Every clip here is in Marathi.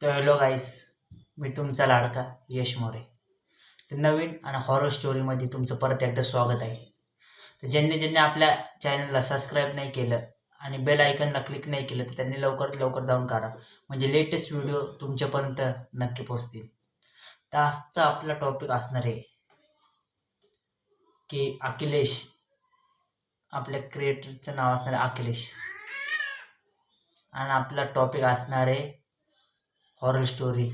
तर हॅलो गाईस, मी तुमचा लाडका यश मोरे. तर नवीन आणि हॉरर स्टोरीमध्ये तुमचं परत एकदा स्वागत आहे. तर ज्यांनी ज्यांनी आपल्या चॅनलला सबस्क्राईब नाही केलं आणि बेल आयकनला क्लिक नाही केलं तर त्यांनी लवकरात लवकर जाऊन करा, म्हणजे लेटेस्ट व्हिडिओ तुमच्यापर्यंत नक्की पोहोचतील. तर आजचा आपला टॉपिक असणार आहे की अखिलेश. आपल्या क्रिएटरचं नाव असणार आहे अखिलेश आणि आपला टॉपिक असणार आहे हॉरर स्टोरी,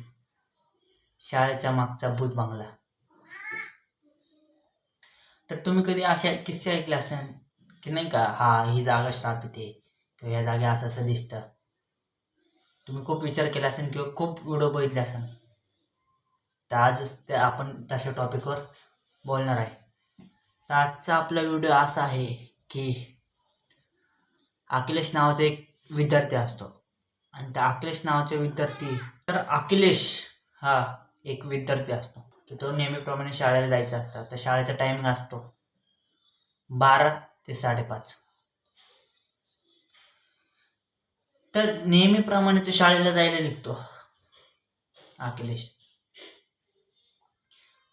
शाळेच्या मागचा भूत बंगला. तर तुम्ही कधी अशा किस्से ऐकले असेल की नाही का, ही जागा श्रापित आहे किंवा या जागे असं असं दिसतं. तुम्ही खूप विचार केला असेल किंवा खूप व्हिडिओ बघितले असेल. तर आजच ते आपण तशा टॉपिकवर बोलणार आहे. तर आजचा आपला व्हिडिओ असा आहे की अखिलेश नावाचा एक विद्यार्थी असतो आणि त्या अखिलेश नावाचा विद्यार्थी, तर अखिलेश हा एक विद्यार्थी असतो की तो नेहमीप्रमाणे शाळेला जायचा असतो. तर शाळेचा टायमिंग असतो 12 ते 5:30. तर नेहमीप्रमाणे तो शाळेला जायला निघतो अखिलेश.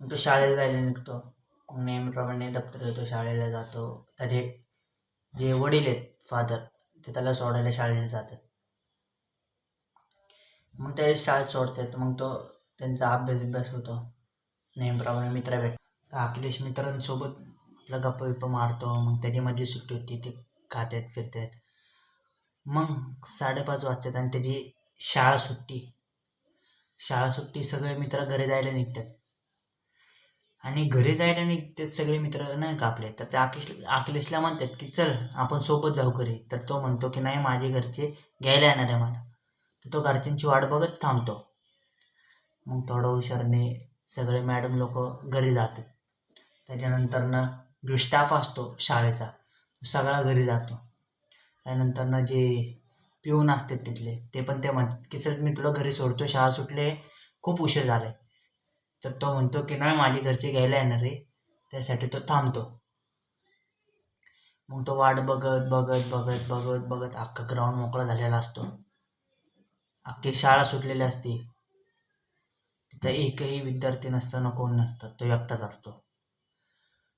तो शाळेला जायला निघतो, नेहमीप्रमाणे दप्तर घेतो, शाळेला जातो. त्याचे जे वडील आहेत, फादर, ते त्याला सोडायला शाळेला जातात. मग ते शाळेत सोडतात. मग तो त्यांचा अभ्यास होतो. नेहमीप्रमाणे मित्र भेट. तर अखिलेश मित्रांसोबत आपला गप्पा बिप्पा मारतो. मग त्याची मधली सुट्टी होती, ते खात्यात फिरतात. मग 5:30 वाजतात आणि त्याची शाळा सुट्टी. सगळे मित्र घरी जायला निघतात आणि घरी जायला निघतात सगळे मित्र नाही का आपले. तर ते अखिलेशला म्हणतात की चल आपण सोबत जाऊ घरी. तर तो म्हणतो की नाही, माझे घरचे घ्यायला येणार आहे मला. तर तो घरच्यांची वाट बघत थांबतो. मग थोडं हुशारने सगळे मॅडम लोक घरी जातात. त्याच्यानंतरनं जो स्टाफ असतो शाळेचा सगळा घरी जातो. त्यानंतरनं जे पिऊन असतात तिथले, ते पण ते म्हणतात की चल मी तुला घरी सोडतो, शाळा सुटले, खूप उशीर झालाय. तर तो म्हणतो की नाही, माझे घरचे घ्यायला येणार आहे, त्यासाठी तो थांबतो. मग तो वाट बघत बघत बघत बघत बघत अख्खा ग्राउंड मोकळा झालेला असतो. अख्खी शाळा सुटलेली असते. तिथं एकही विद्यार्थी नसतं ना कोण नसतं, तो एकटाच असतो.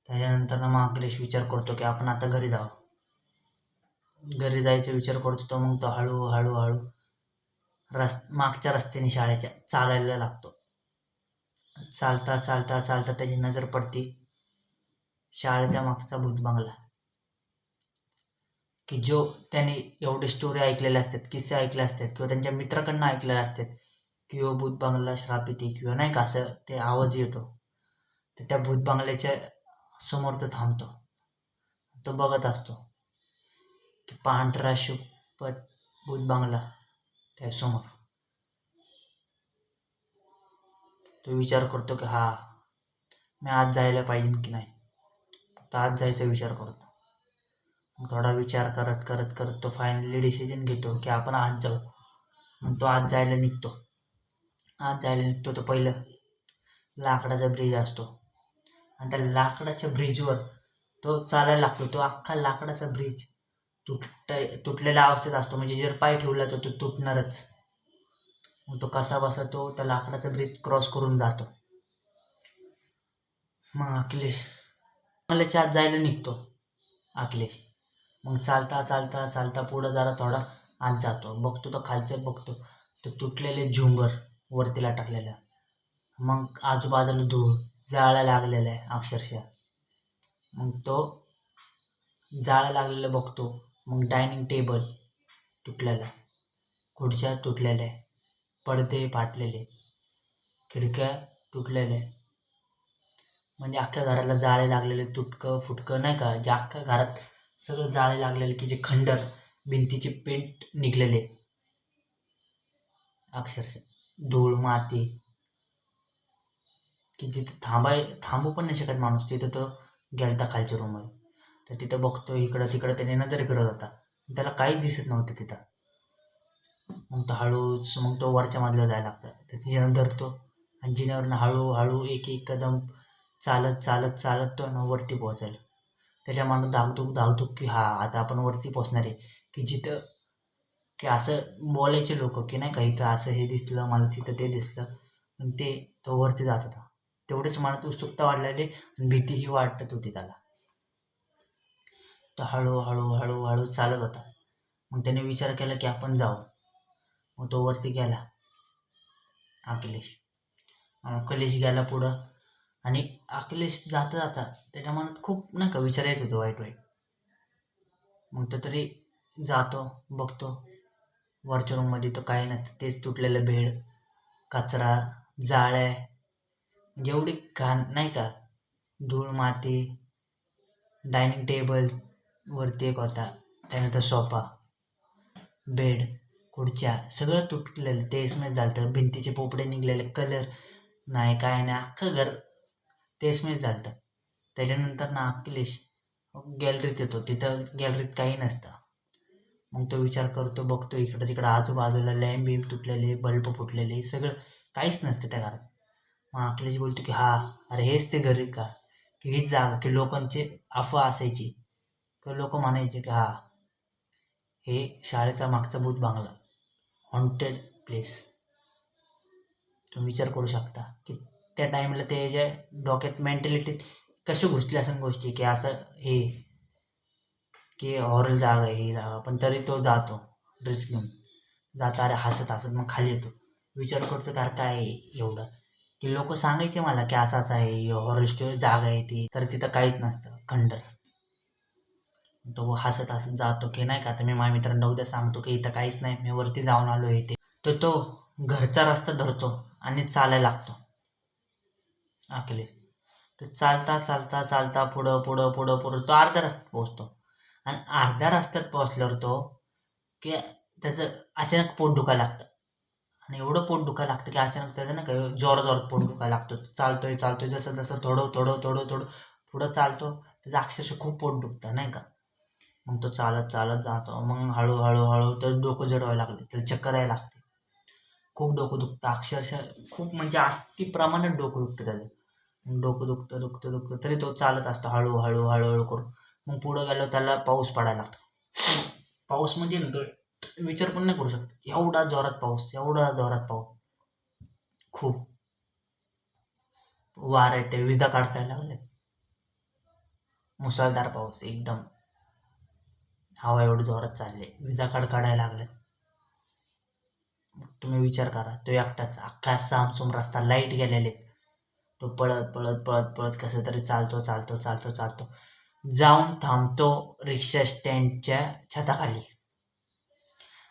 त्याच्यानंतर मग अखिलेश विचार करतो की आपण आता घरी जावं. घरी जायचा विचार करतो तो. मग तो हळूहळू मागच्या रस्त्याने शाळेच्या चालायला लागतो. चालता चालता चालता त्याची नजर पडते शाळेच्या मागचा भूत बंगला, की जो त्याने एवढे स्टोरी ऐकलेल्या असतात, किस्से ऐकले असतात किंवा त्यांच्या मित्राकडनं ऐकलेले असतात की भूत बंगला श्रापित आहे किंवा नाही का, असं ते आवाज येतो. तर त्या भूत बंगल्याच्या समोर तो थांबतो. तो बघत असतो की पांढरा शुपट भूत बंगला त्यासमोर. तो विचार करतो की मी आज जायला पाहिजे की नाही. तर आज जायचा विचार करतो. मग थोडा विचार करत करत करत तो फायनली डिसिजन घेतो की आपण आज जाऊ. मग तो आज जायला निघतो. तो पहिलं लाकडाचा ब्रिज असतो आणि त्या लाकडाच्या ब्रिजवर तो चालायला लागतो. तो अख्खा लाकडाचा ब्रिज तुटलेल्या अवस्थेत असतो, म्हणजे जर पाय ठेवला तर तो तुटणारच. मग तो कसा बसा तो त्या लाकडाचा ब्रिज क्रॉस करून जातो. मग अखिलेश आत जायला निघतो अखिलेश. मग चालता चालता चालता पुढं जरा थोडा आत जातो. बघतो तो खालचं, बघतो तो तुटलेले झुंबर वरती लटकलेलं. मग आजूबाजूला धूळ जाळ्या लागलेलं आहे अक्षरशः. मग तो जाळ्या लागलेलं बघतो. मग डायनिंग टेबल तुटलेला, खुर्च्या तुटलेल्या, पडदे फाटलेले, खिडक्या तुटलेल्या, म्हणजे अख्ख्या घराला जाळे लागलेले, तुटकं फुटकं नाही का, जे अख्ख्या घरात सगळं जाळे लागलेले, की जे खंडर भिंतीचे पेंट निघलेले अक्षरशः, धूळ माती, की जिथं थांबू पण नाही शकत माणूस. तिथं तो गेलता खालच्या रूमवर. तर तिथं बघतो इकडं तिकडं, त्याने नजर फिरत होता, त्याला काहीच दिसत नव्हतं तिथं. मग तो वरच्या मजल्यावर जायला लागतं. तर जिना धरतो आणि जिन्यावरनं हळूहळू एक एक कदम चालत चालत चालत तो वरती पोहोचायला. त्याच्या मनात धाकधूक की आता आपण वरती पोहोचणार आहे, की जिथं की असं बोलायचे लोक की नाही का इथं असं हे दिसलं मला, तिथं ते दिसलं. पण तो वरती जात होता. तेवढेच मनात उत्सुकता वाढलेली आणि भीतीही वाटत होती त्याला. तो हळूहळू हळूहळू चालत होता. मग त्याने विचार केला की आपण जाऊ. मग तो वरती गेला अखिलेश. अखिलेश गेला पुढं आणि अखिलेश जाता जाता त्याच्या मनात खूप नाही का विचार येत होते वाईट वाईट. मग तो तरी जातो, बघतो वरच्या रूममध्ये तर काही नसतं, तेच तुटलेलं बेड, कचरा, जाळ्या, म्हणजे एवढी घाण नाही का, धूळ माती. डायनिंग टेबल वरती एक होता, त्यानंतर सोफा, बेड, खुर्च्या सगळं तुटलेलं, तेच झालं. भिंतीचे पोपडे निघलेले, कलर नाही काय नाही, अख्खं घर तेच झालं. त्याच्यानंतर ना अखिलेश गॅलरीत येतो, तिथं गॅलरीत काही नसतं. मग तो विचार करतो, बघतो इकडं तिकडं आजूबाजूला लॅम्प बिंब तुटलेले, बल्ब फुटलेले, सगळं काहीच नसतं त्या घरात. मग अखिलेश बोलतो की हा, अरे हेच ते घर का, की हीच जागा, की लोकांची अफवा असायची की लोक म्हणायचे की हा हे शाळेचा मागचा भूत बांगला, हॉन्टेड प्लेस. तुम्ही विचार करू शकता की त्या टाईमला ते जे डोक्यात मेंटॅलिटीत कशी घुसली असेल गोष्टी, की असं हे की हॉरर जागा आहे ही जागा. पण तरी तो जातो रिस्क घेऊन जातो. अरे हसत हसत मग खाली येतो. विचार करतो की अरे काय एवढं, की लोक सांगायचे मला की असं असं आहे, हॉरर स्टोरी जागा आहे ती, तर तिथं काहीच नसतं, खंडर. तो हसत हसत जातो की नाही का आता मी माझ्या मित्रांना उद्या सांगतो की इथं काहीच नाही, मी वरती जाऊन आलो हे ते. तर तो घरचा रस्ता धरतो आणि चालायला लागतो अखिलेश. तर चालता चालता चालता पुढं पुढं पुढं पुढं तो अर्ध्या रस्त्यात पोहोचतो. आणि अर्ध्या रस्त्यात पोहोचल्यावर तो की त्याचं अचानक पोट दुखायला लागतं. आणि एवढं पोट दुखायला लागतं की अचानक त्याचं नाही का जोरात जोरात पोट दुखायला लागतं. चालतोय चालतोय जसं जसं थोडं थोडं थोडं थोडं पुढं चालतो, त्याचं अक्षरशः खूप पोट दुखतं नाही का. मग तो चालत चालत जातो. मग हळूहळू हळू तर डोकं जड व्हायला लागले, त्याला चक्कर यायला लागते, खूप डोकं दुखतं अक्षरशः, खूप म्हणजे अति प्रमाणात डोकं दुखतं त्याचं. मग डोकं दुखतं दुखतं दुखतं तरी तो चालत असतो हळूहळू हळूहळू करून. मग पुढं गेलो त्याला पाऊस पडायला लागतो. पाऊस म्हणजे ना तो विचार पण नाही करू शकत, एवढा जोरात पाऊस, एवढा जोरात पाऊस, खूप वारा येते, विजा काढतायला लागले, मुसळधार पाऊस एकदम, हवा एवढी जोरात चालली, विजा काढायला लागले. तुम्ही विचार करा, तो एकटाच अख्खा सामसूम रस्ता, लाईट गेलेले, तो पळत पळत पळत पळत कसं तरी चालतो चालतो चालतो चालतो, जाऊन थांबतो रिक्षा स्टँडच्या छताखाली.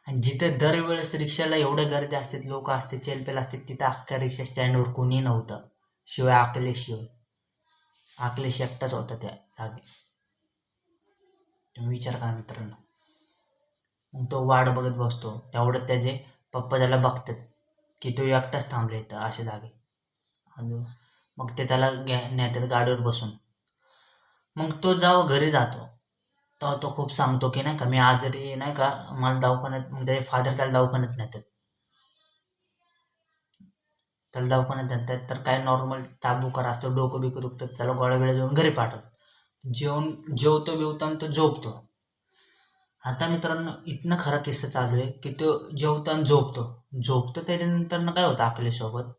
आणि जिथं दरवेळेस रिक्षाला एवढं गर्दी असते, लोक असते, चेलपेल असते, तिथं अख्ख्या रिक्षा स्टँडवर कोणी नव्हतं, शिवाय अखिलेश एकटाच होता त्या जागी. तुम्ही विचार करा मित्रांनो. मग तो वाट बघत बसतो, तेवढ्यात त्याचे पप्पा त्याला बघतात की तो एकटाच थांबले इथं अशा जागी. मग ते त्याला नेतात गाडीवर बसून. मग तो जेव्हा घरी जातो तेव्हा तो खूप सांगतो की नाही का मी आजारी नाही का, मला दवाखान्यात, मग त्याचे फादर त्याला दवाखान्यात नेतात. त्याला दवाखान्यात नेतात तर काय नॉर्मल ताप बुखार असतो, डोकं बिकं दुखतं, त्याला गोळ्या बिळ्या देऊन घरी पाठवतात. जेवतो बिवतो आणि तो झोपतो. आता मित्रांनो इथनं खरा किस्सा चालू आहे की तो जेवतो आणि झोपतो त्याच्यानंतर काय होतं अखिलेशसोबत,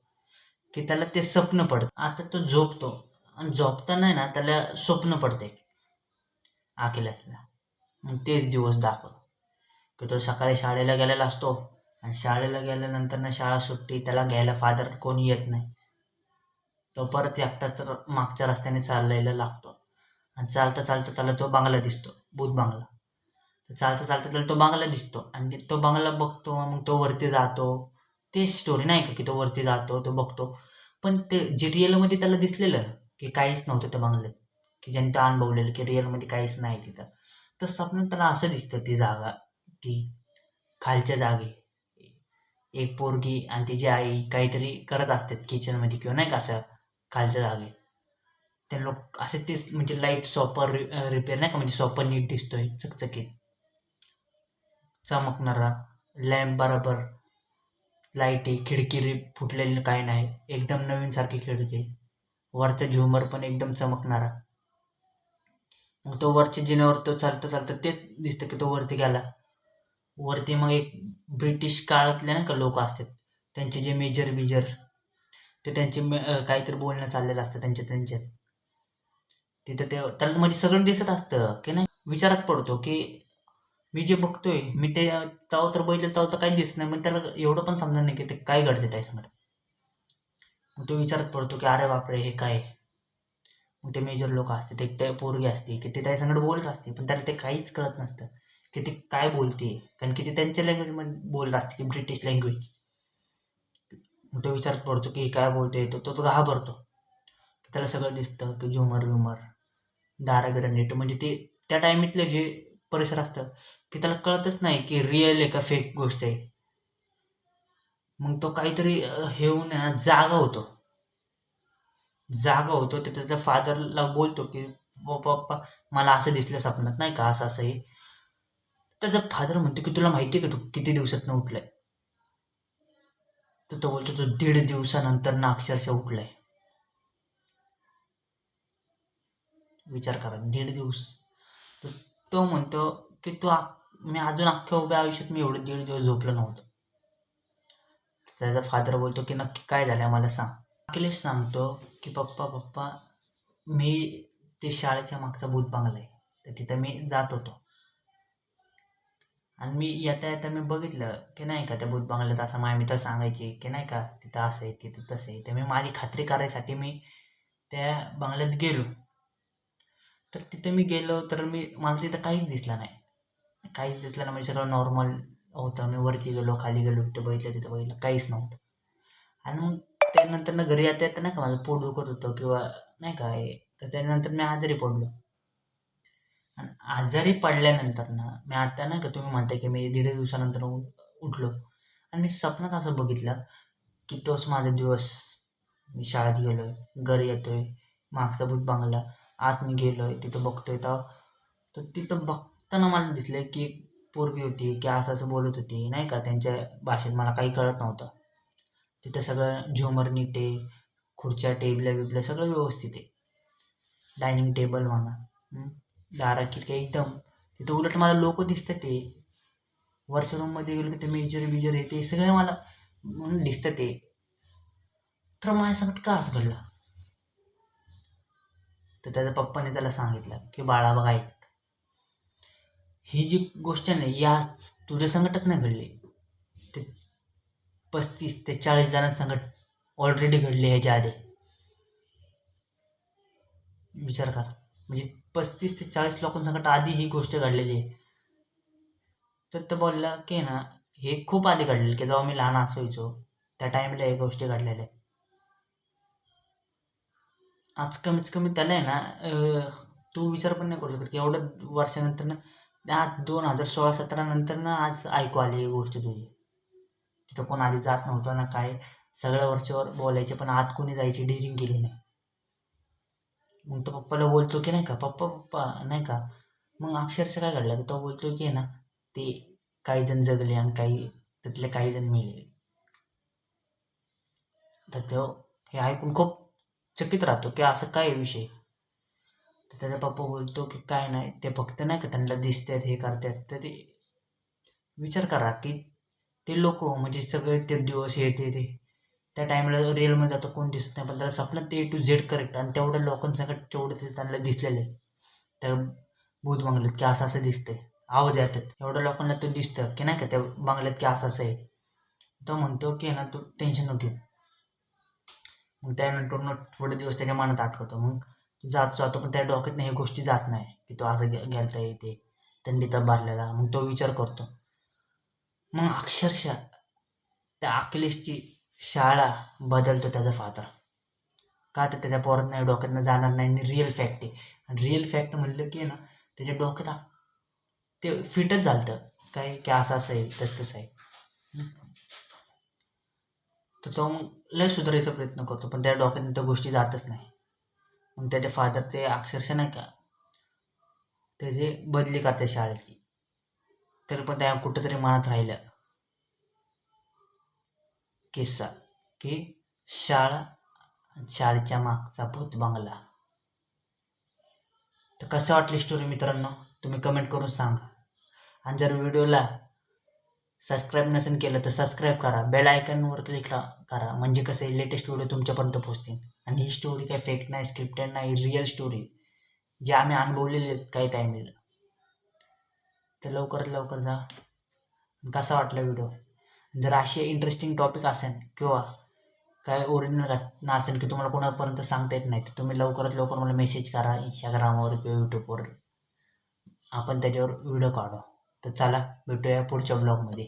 की त्याला ते स्वप्न पडतं. आता तो झोपतो आणि झोपताना ना त्याला स्वप्न पडते अखिलेशला. मग तेच दिवस दाखवतो की तो सकाळी शाळेला गेलेला असतो आणि शाळेला गेल्यानंतर ना शाळा सुट्टी, त्याला घ्यायला फादर कोणी येत नाही. तो परत एकटाच मागच्या रस्त्याने चाललेला लागतो आणि चालता चालता त्याला तो बंगला दिसतो, भूत बंगला. तर चालता चालता त्याला तो बंगला दिसतो आणि तो बंगला बघतो. मग तो वरती जातो. तेच स्टोरी नाही का, की तो वरती जातो, तो बघतो. पण ते जे रिअलमध्ये त्याला दिसलेलं की काहीच नव्हतं त्या बंगल्यात, की ज्याने तो अनुभवलेलं की रिअलमध्ये काहीच नाही तिथं. तर स्वप्नात त्याला असं दिसतं ती जागा, की खालच्या जागी एक पोरगी आणि तिची आई काहीतरी करत असतात किचनमध्ये किंवा नाही का असं खालच्या जागी. ते लोक असे तेच म्हणजे लाईट सॉपर रिपेअर नाही का, म्हणजे सॉपर नीट दिसतोय चकचकीत, चमकणारा लॅम्प बरोबर, लाईटी, खिडकी फुटलेली काही नाही, एकदम नवीन सारखी खिडकी, वरचा झुमर पण एकदम चमकणारा. मग तो वरच्या जिन्यावर तो चालता चालता तेच दिसतं की तो वरती गेला वरती मग एक ब्रिटिश काळातले नाही का लोक असतात, त्यांचे जे मेजर बिजर, ते त्यांचे काहीतरी बोलणं चाललेलं असतं त्यांच्यात. तिथं ते त्याला म्हणजे सगळं दिसत असतं की नाही. विचारात पडतो की मी जे बघतोय, मी ते तेव्हा तर बघितलं तेव्हा तर काही दिसत नाही, पण त्याला एवढं पण समजणार नाही की ते काय घडते त्याच्यासमोर. मग तो विचारात पडतो की अरे बापरे हे काय. मग ते मेजर लोक असते, ते ते पोरगी असते की ते त्याच्यासंगड बोलत असते, पण त्याला ते काहीच कळत नसतं की ते काय बोलते, कारण की ते त्यांच्या लँग्वेजमध्ये बोलत असते की ब्रिटिश लँग्वेज. मग तो विचारात पडतो की काय बोलते, तो घाबरतो. त्याला सगळं दिसतं की झुमर विमर, दारा बिरा नीट, म्हणजे ते त्या टायमातलं जे परिसर असतं की त्याला कळतच नाही की रिअल आहे का फेक गोष्ट आहे. मग तो काहीतरी हे होऊन आहे ना जागा होतो ते त्याच्या फादरला बोलतो की पप्पा मला असं दिसलं स्वप्नात नाही का, असं असं आहे. त्याचा फादर म्हणतो की तुला माहिती आहे का तू किती दिवसात उठलाय. तर तो बोलतो तो 1.5 दिवसानंतर ना अक्षरशः उठलाय. विचार करा, 1.5 दिवस. तर तो म्हणतो की मी अजून अख्ख्या उभ्या आयुष्यात मी एवढे 1.5 दिवस झोपलो नव्हतो. त्याचा फादर बोलतो की नक्की काय झालं मला सांग. अखिलेश सांगतो की पप्पा पप्पा मी ते शाळेच्या मागचा भूत बंगला आहे, तर तिथं मी जात होतो आणि मी येता येता मी बघितलं की नाही का त्या भूत बंगल्यात असं माझे मित्र सांगायचे की नाही का तिथं असं आहे तिथं तसं आहे. तर मी माझी खात्री करायसाठी मी त्या बंगल्यात गेलो. तर तिथे मी गेलो तर मला तिथं काहीच दिसलं नाही. काहीच दिसलं नाही म्हणजे सगळं नॉर्मल होतं. मी वरती गेलो, खाली गेलो, तिथं बघितलं काहीच नव्हतं. आणि मग त्यानंतर घरी येता येता नाही का माझं पोट दुखत होतं किंवा नाही का हे, तर त्यानंतर मी आजारी पडलो. आणि आजारी पडल्यानंतर मी आता नाही का तुम्ही म्हणताय की मी 1.5 दिवसानंतर उठलो आणि मी स्वप्नात असं बघितलं की तोच माझा दिवस. मी शाळेत गेलोय, घरी येतोय, मागचा भूत बंगला, आत मी गेलोय, तिथं बघतोय तर तिथं बघताना मला दिसलंय की एक पोरगी होती की असं असं बोलत होती नाही का, त्यांच्या भाषेत मला काही कळत नव्हतं. तिथं सगळं झुमर नीट आहे, खुर्च्या टेबल्या बिबल्या सगळं व्यवस्थित आहे. डायनिंग टेबल म्हणा, दारा खिडक्या एकदम. तिथं उलट मला लोक दिसतात ते वरच्या रूममध्ये गेलो की ते मेजर बिजर आहे ते सगळं मला म्हणून दिसतं ते. तर माझ्यासकट का असं घडलं. तर त्याच्या पप्पाने त्याला सांगितलं की बाळा बघ ऐक, ही जी गोष्ट आहे ना या तुझ्या संकटच नाही घडली, ते 35 ते 40 जणांसंगट ऑलरेडी घडली ह्याच्या आधी. विचार करा, म्हणजे 35 ते 40 लोकांसंगट आधी ही गोष्ट घडलेली आहे. तर तो बोलला की ना हे खूप आधी घडलेलं की जेव्हा मी लहान असायचो त्या टाईमला ह्या गोष्टी घडलेल्या आहेत. आज कमीत कमी त्याला आहे ना तू विचार पण नाही करू शकत की एवढं वर्षानंतर आज 2016-17 नंतर आज ऐकू आली ही गोष्ट तुझी. तिथं कोण आधी जात नव्हतं ना काय, सगळ्या वरच्यावर बोलायचे पण आत कोणी जायची डिरिंग केली नाही. मग तो पप्पाला बोलतो की नाही का पप्पा पप्पा नाही का. मग अक्षरशः काय घडलं तो बोलतो की ना ते काही जण जगले आणि त्यातले काही जण मेले. तर तो हे ऐकून खूप चकित राहतो की असं काय विषय. तर त्याचा पप्पा बोलतो की काय नाही ते फक्त नाही का त्यांना दिसतात हे करतात. तर ते विचार करा की ते लोक म्हणजे सगळे ते दिवस हे ते त्या टायमाला रिअलमध्ये आता कोण दिसत नाही, पण त्याला स्वप्नात ते A to Z करेक्ट आणि तेवढ्या लोकांसंगत तेवढं ते त्यांना दिसलेलं आहे त्या भूत बंगल्यात की असं असं दिसतंय. आवाज येतात एवढ्या लोकांना तो दिसतं की नाही का त्या बंगल्यात की असं असं आहे. तो म्हणतो की ना तू टेन्शन नको घेऊ. मग त्यानंतर थोडे दिवस त्याच्या मनात आठवतो. मग जातो पण त्या डोक्यात हे गोष्टी जात नाही की तो असं गेलता येते थंडीत भरलेला. मग तो विचार करतो. मग अक्षरशः त्या अखिलेशची शाळा बदलतो त्याचा फादर. का तर त्याच्या पोरात नाही डोक्यातनं जाणार नाही आणि रिअल फॅक्ट आहे. आणि रिअल फॅक्ट म्हणलं की ना त्याच्या डोक्यात ते फिटच झालं काय की असं असं आहे तसं तसं आहे. तर तो मग लय सुधारायचा प्रयत्न करतो पण त्या डोक्यात त्या गोष्टी जातच नाही. मग त्याचे फादर ते अक्षरशः नाही का त्याची बदली करते शाळेची. तरी पण त्या कुठंतरी मनात राहिलं किस्सा की शाळा शाळेच्या मागचा भूत बंगला. तर कसं वाटली स्टोरी मित्रांनो, तुम्ही कमेंट करून सांगा. आणि जर व्हिडिओला सबस्क्राईब नसेल केलं तर सबस्क्राईब करा, बेल आयकॉनवर क्लिक करा, म्हणजे कसं लेटेस्ट व्हिडिओ तुमच्यापर्यंत पोहोचतील. आणि ही स्टोरी काही फेक नाही, स्क्रिप्टेड नाही, रिअल स्टोरी जे आम्ही अनुभवलेले आहेत काही टाईमला. तर लवकरात लवकर जा. कसा वाटला व्हिडिओ? जर असे इंटरेस्टिंग टॉपिक असेल किंवा काय ओरिजिनल घटना असेल की तुम्हाला कोणापर्यंत सांगता येत नाही, तर तुम्ही लवकरात लवकर मला मेसेज करा इंस्टाग्रामवर किंवा यूट्यूबवर, आपण त्याच्यावर व्हिडिओ काढू. तर चला भेटूया पुढच्या ब्लॉगमध्ये.